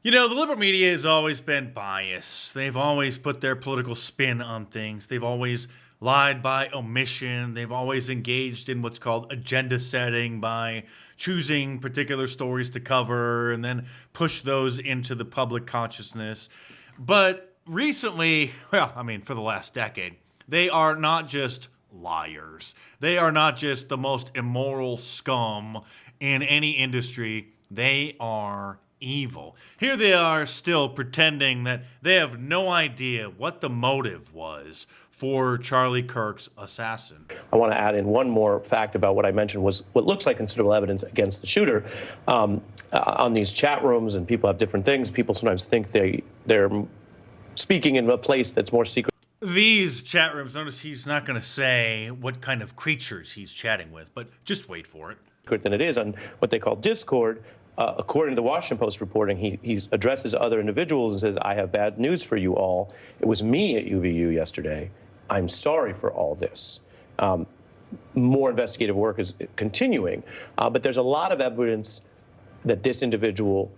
You know, the liberal media has always been biased. They've always put their political spin on things. They've always lied by omission. They've always engaged in what's called agenda setting by choosing particular stories to cover and then push those into the public consciousness. But recently, well, I mean, for the last decade, they are not just liars. They are not just the most immoral scum in any industry. They are evil. Here they are still pretending that they have no idea what the motive was for Charlie Kirk's assassin. I want to add in one more fact about what I mentioned was what looks like considerable evidence against the shooter. On these chat rooms, and people have different things, people sometimes think they're speaking in a place that's more secret. These chat rooms, notice he's not going to say what kind of creatures he's chatting with, but just wait for it. Than it is on what they call Discord. According to the Washington Post reporting, he addresses other individuals and says, "I have bad news for you all. It was me at UVU yesterday. I'm sorry for all this." More investigative work is continuing, but there's a lot of evidence that this individual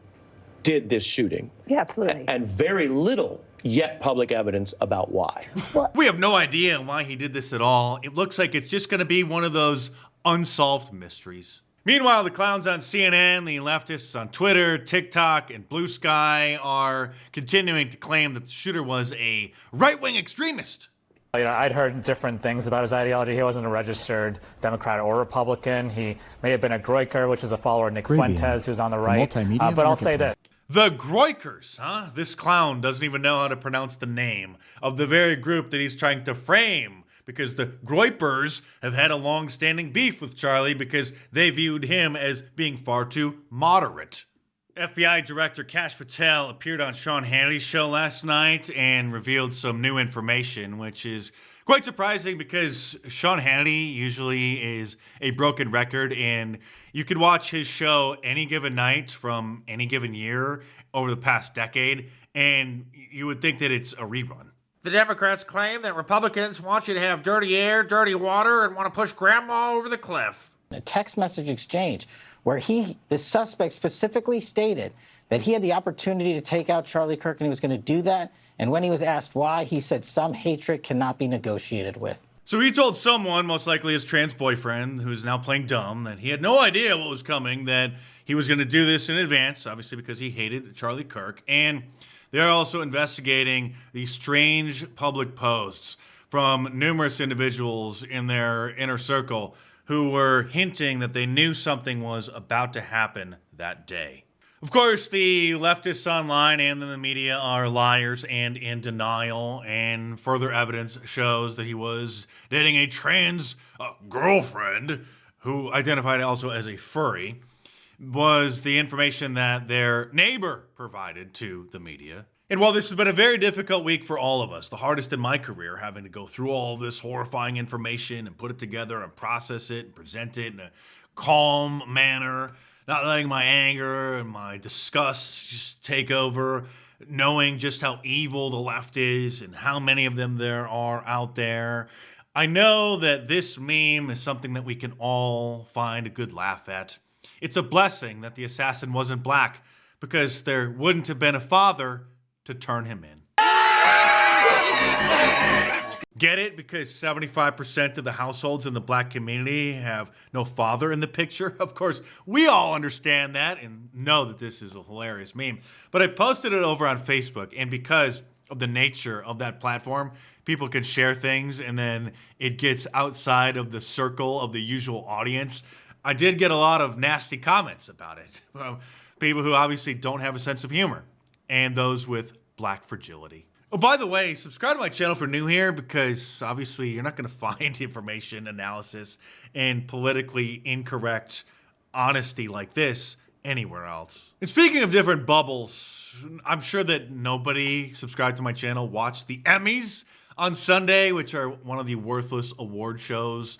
did this shooting. Yeah, absolutely. And very little yet public evidence about why. We have no idea why he did this at all. It looks like it's just going to be one of those unsolved mysteries. Meanwhile, the clowns on CNN, the leftists on Twitter, TikTok, and Blue Sky are continuing to claim that the shooter was a right-wing extremist. You know, I'd heard different things about his ideology. He wasn't a registered Democrat or Republican. He may have been a Groyker, which is a follower of Nick Fuentes, who's on the right. But I'll say this. The Groykers, huh? This clown doesn't even know how to pronounce the name of the very group that he's trying to frame, because the Groypers have had a long-standing beef with Charlie because they viewed him as being far too moderate. FBI Director Kash Patel appeared on Sean Hannity's show last night and revealed some new information, which is quite surprising because Sean Hannity usually is a broken record, and you could watch his show any given night from any given year over the past decade, and you would think that it's a rerun. The Democrats claim that Republicans want you to have dirty air, dirty water, and want to push grandma over the cliff. A text message exchange where the suspect specifically stated that he had the opportunity to take out Charlie Kirk and he was going to do that. And when he was asked why, he said some hatred cannot be negotiated with. So he told someone, most likely his trans boyfriend, who's now playing dumb, that he had no idea what was coming, that he was going to do this in advance, obviously because he hated Charlie Kirk. And they're also investigating these strange public posts from numerous individuals in their inner circle who were hinting that they knew something was about to happen that day. Of course, the leftists online and in the media are liars and in denial, and further evidence shows that he was dating a trans girlfriend who identified also as a furry, was the information that their neighbor provided to the media. And while this has been a very difficult week for all of us, the hardest in my career, having to go through all this horrifying information and put it together and process it and present it in a calm manner, not letting my anger and my disgust just take over, knowing just how evil the left is and how many of them there are out there. I know that this meme is something that we can all find a good laugh at. It's a blessing that the assassin wasn't black, because there wouldn't have been a father to turn him in. Get it? Because 75% of the households in the black community have no father in the picture. Of course, we all understand that and know that this is a hilarious meme. But I posted it over on Facebook, and because of the nature of that platform, people can share things and then it gets outside of the circle of the usual audience. I did get a lot of nasty comments about it. People who obviously don't have a sense of humor, and those with black fragility. Oh, by the way, subscribe to my channel if you're new here, because obviously you're not going to find information, analysis, and politically incorrect honesty like this anywhere else. And speaking of different bubbles, I'm sure that nobody subscribed to my channel watched the Emmys on Sunday, which are one of the worthless award shows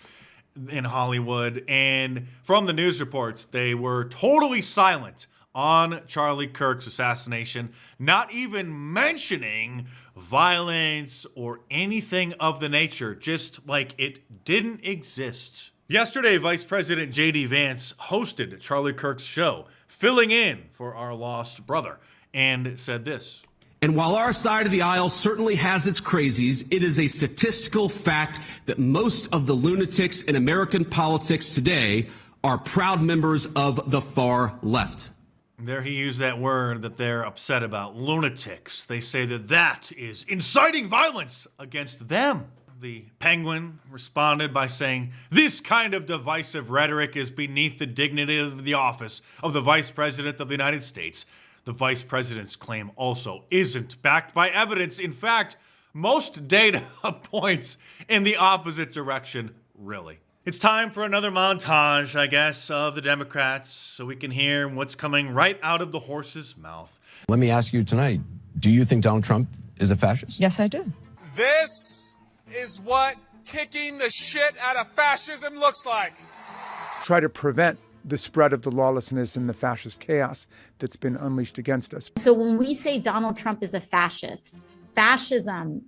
in Hollywood. And from the news reports, they were totally silent on Charlie Kirk's assassination, not even mentioning violence or anything of the nature, just like it didn't exist. Yesterday, Vice President J.D. Vance hosted Charlie Kirk's show, filling in for our lost brother. and said this. And while our side of the aisle certainly has its crazies, it is a statistical fact that most of the lunatics in American politics today are proud members of the far left. There he used that word that they're upset about, lunatics. They say that that is inciting violence against them. The Penguin responded by saying, this kind of divisive rhetoric is beneath the dignity of the office of the Vice President of the United States. The Vice President's claim also isn't backed by evidence. In fact, most data points in the opposite direction, really. It's time for another montage, I guess, of the Democrats so we can hear what's coming right out of the horse's mouth. Let me ask you tonight, do you think Donald Trump is a fascist? Yes, I do. This is what kicking the shit out of fascism looks like. Try to prevent the spread of the lawlessness and the fascist chaos that's been unleashed against us. So when we say Donald Trump is a fascist, fascism,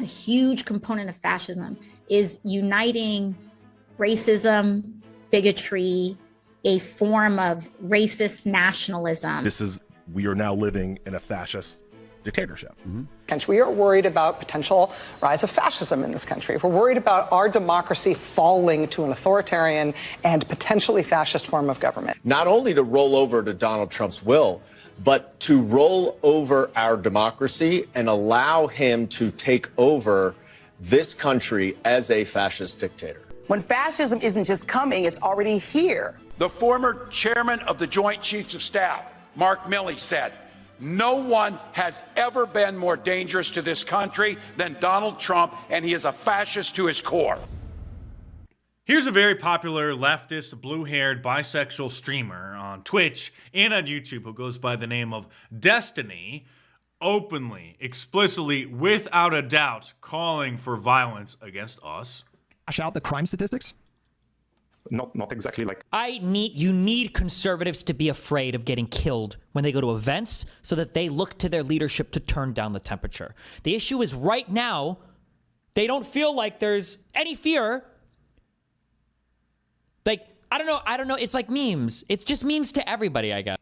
a huge component of fascism is uniting racism, bigotry, a form of racist nationalism. We are now living in a fascist dictatorship. We are worried about potential rise of fascism in this country. We're worried about our democracy falling to an authoritarian and potentially fascist form of government. Not only to roll over to Donald Trump's will, but to roll over our democracy and allow him to take over this country as a fascist dictator. When fascism isn't just coming, it's already here. The former chairman of the Joint Chiefs of Staff, Mark Milley, said, no one has ever been more dangerous to this country than Donald Trump, and he is a fascist to his core. Here's a very popular leftist, blue-haired, bisexual streamer on Twitch and on YouTube who goes by the name of Destiny, openly, explicitly, without a doubt, calling for violence against us. Out the crime statistics? Not exactly like. You need conservatives to be afraid of getting killed when they go to events so that they look to their leadership to turn down the temperature. The issue is right now, they don't feel like there's any fear. Like, I don't know. It's like memes. It's just memes to everybody, I guess.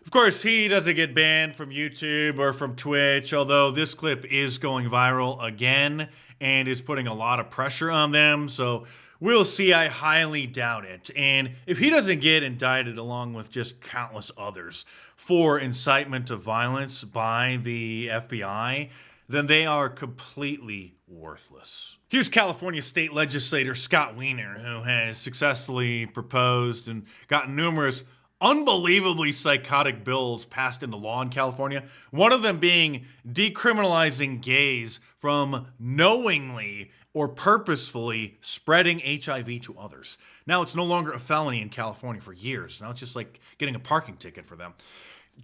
Of course, he doesn't get banned from YouTube or from Twitch, although this clip is going viral again and is putting a lot of pressure on them. So we'll see. I highly doubt it. And if he doesn't get indicted along with just countless others for incitement to violence by the FBI, then they are completely worthless. Here's California state legislator Scott Wiener, who has successfully proposed and gotten numerous unbelievably psychotic bills passed into law in California. One of them being decriminalizing gays from knowingly or purposefully spreading HIV to others. Now it's no longer a felony in California for years. Now it's just like getting a parking ticket for them.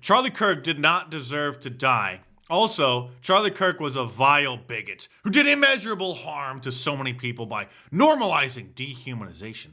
Charlie Kirk did not deserve to die. Also, Charlie Kirk was a vile bigot who did immeasurable harm to so many people by normalizing dehumanization.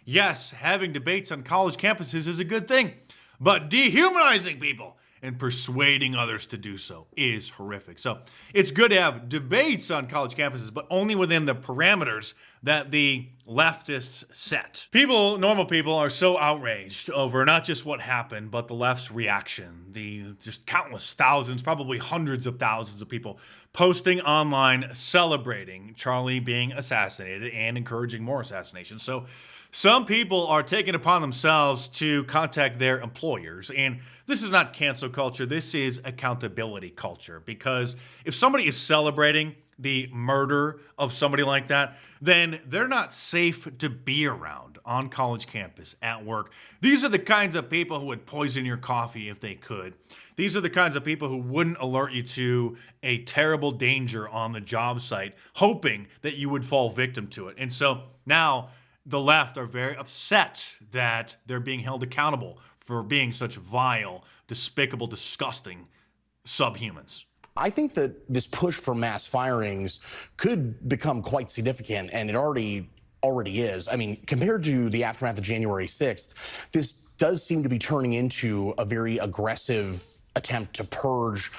Yes, having debates on college campuses is a good thing, but dehumanizing people and persuading others to do so is horrific. So it's good to have debates on college campuses, but only within the parameters that the leftists set. Normal people are so outraged over not just what happened, but the left's reaction. The just countless thousands, probably hundreds of thousands of people posting online celebrating Charlie being assassinated and encouraging more assassinations. So some people are taking upon themselves to contact their employers, and this is not cancel culture, this is accountability culture, because if somebody is celebrating the murder of somebody like that, then they're not safe to be around on college campus, at work. These are the kinds of people who would poison your coffee if they could. These are the kinds of people who wouldn't alert you to a terrible danger on the job site, hoping that you would fall victim to it. And so now the left are very upset that they're being held accountable for being such vile, despicable, disgusting subhumans. I think that this push for mass firings could become quite significant, and it already is. I mean, compared to the aftermath of January 6th, this does seem to be turning into a very aggressive attempt to purge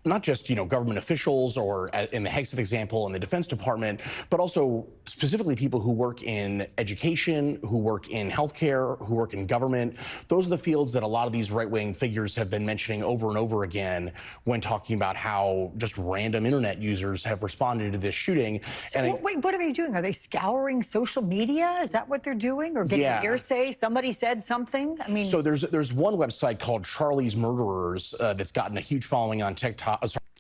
not just, government officials or in the Hegseth example in the Defense Department, but also specifically people who work in education, who work in healthcare, who work in government. Those are the fields that a lot of these right-wing figures have been mentioning over and over again when talking about how just random internet users have responded to this shooting. So wait, what are they doing? Are they scouring social media? Is that what they're doing? Or getting hearsay? Somebody said something? I mean... So there's one website called Charlie's Murderers that's gotten a huge following on TikTok.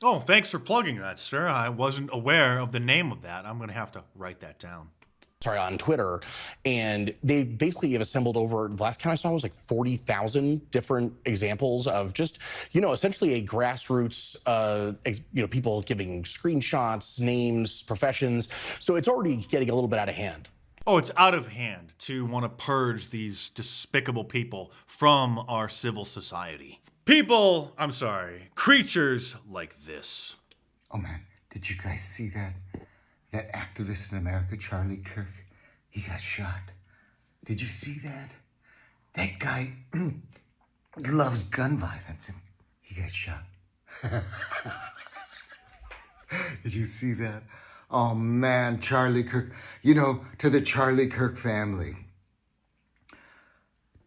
Oh, thanks for plugging that, sir. I wasn't aware of the name of that. I'm going to have to write that down. On Twitter, and they basically have assembled over, the last count I saw was like 40,000 different examples of just, essentially a grassroots, people giving screenshots, names, professions. So it's already getting a little bit out of hand. Oh, it's out of hand to want to purge these despicable people from our civil society. Creatures like this. Oh man, did you guys see that? That activist in America, Charlie Kirk, he got shot. Did you see that? That guy loves gun violence and he got shot. Did you see that? Oh man, Charlie Kirk. To the Charlie Kirk family.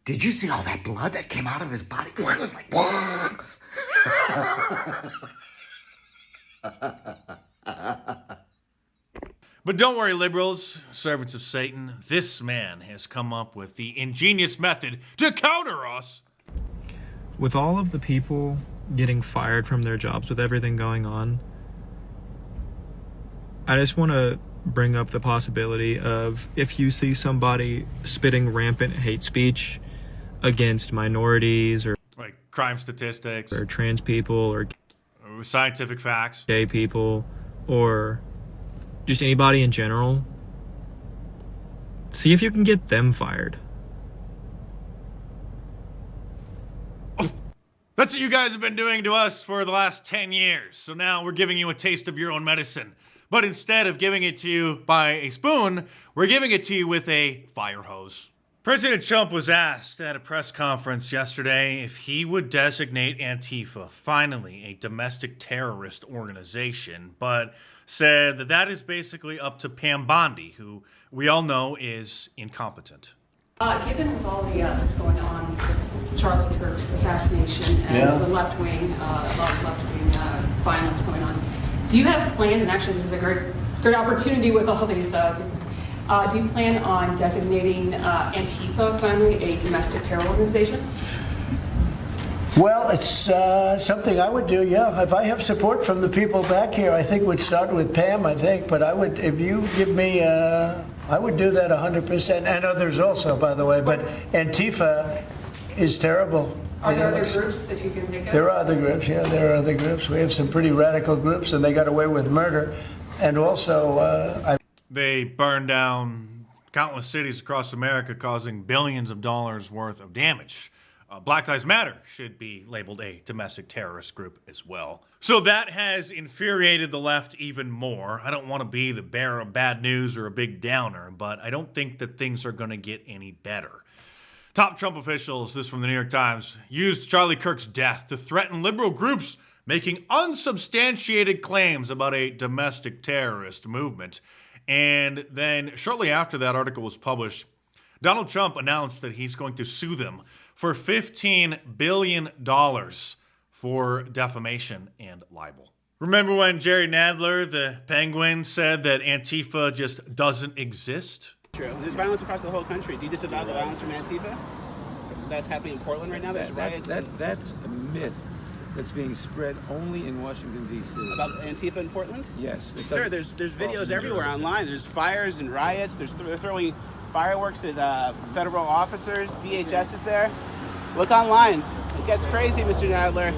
Did you see all that blood that came out of his body? It was like, whoa. But don't worry, liberals, servants of Satan. This man has come up with the ingenious method to counter us. With all of the people getting fired from their jobs, with everything going on, I just want to bring up the possibility of, if you see somebody spitting rampant hate speech against minorities or like crime statistics or trans people or scientific facts, gay people, or just anybody in general, see if you can get them fired. That's what you guys have been doing to us for the last 10 years. So now we're giving you a taste of your own medicine. But instead of giving it to you by a spoon, we're giving it to you with a fire hose. President Trump was asked at a press conference yesterday if he would designate Antifa, finally a domestic terrorist organization, but said that that is basically up to Pam Bondi, who we all know is incompetent. Given with all the that's going on with Charlie Kirk's assassination and the left-wing, violence going on, do you have plans, and actually this is a great opportunity with all these, do you plan on designating Antifa finally a domestic terror organization? Well, it's something I would do, yeah. If I have support from the people back here, I think we'd start with Pam, I think. But I would, if you give me, I would do that 100%, and others also, by the way. But Antifa is terrible. Are there other groups that you can think of? There are other groups, yeah, there are other groups. We have some pretty radical groups, and they got away with murder. And also, they burned down countless cities across America, causing billions of dollars worth of damage. Black Lives Matter should be labeled a domestic terrorist group as well. So that has infuriated the left even more. I don't want to be the bearer of bad news or a big downer, but I don't think that things are going to get any better. Top Trump officials, this from the New York Times, used Charlie Kirk's death to threaten liberal groups making unsubstantiated claims about a domestic terrorist movement. And then shortly after that article was published, Donald Trump announced that he's going to sue them for $15 billion for defamation and libel. Remember when Jerry Nadler, the Penguin, said that Antifa just doesn't exist? True. There's violence across the whole country. Do you disavow the violence from Antifa that's happening in Portland right now? There's riots. That's a myth that's being spread only in Washington, D.C. About Antifa in Portland? Yes. Sir, there's videos everywhere online. There's fires and riots. They're throwing fireworks at federal officers. DHS is there. Look online. It gets crazy, Mr. Nadler.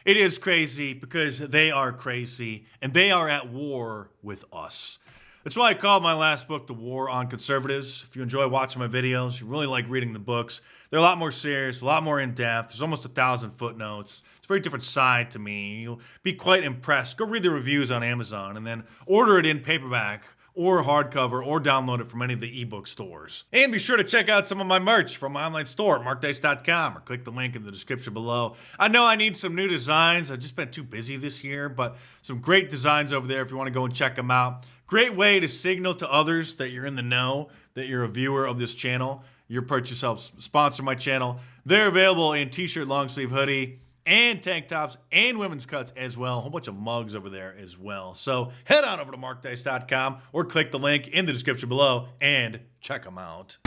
It is crazy because they are crazy and they are at war with us. That's why I called my last book The War on Conservatives. If you enjoy watching my videos, you really like reading the books, they're a lot more serious, a lot more in-depth. There's almost 1,000 footnotes. It's a very different side to me. You'll be quite impressed. Go read the reviews on Amazon and then order it in paperback or hardcover, or download it from any of the ebook stores. And be sure to check out some of my merch from my online store at markdice.com, or click the link in the description below. I know I need some new designs. I've just been too busy this year, but some great designs over there if you want to go and check them out. Great way to signal to others that you're in the know, that you're a viewer of this channel. Your purchase helps sponsor my channel. They're available in t-shirt, long sleeve hoodie, and tank tops, and women's cuts as well. A whole bunch of mugs over there as well. So head on over to markdice.com or click the link in the description below and check them out.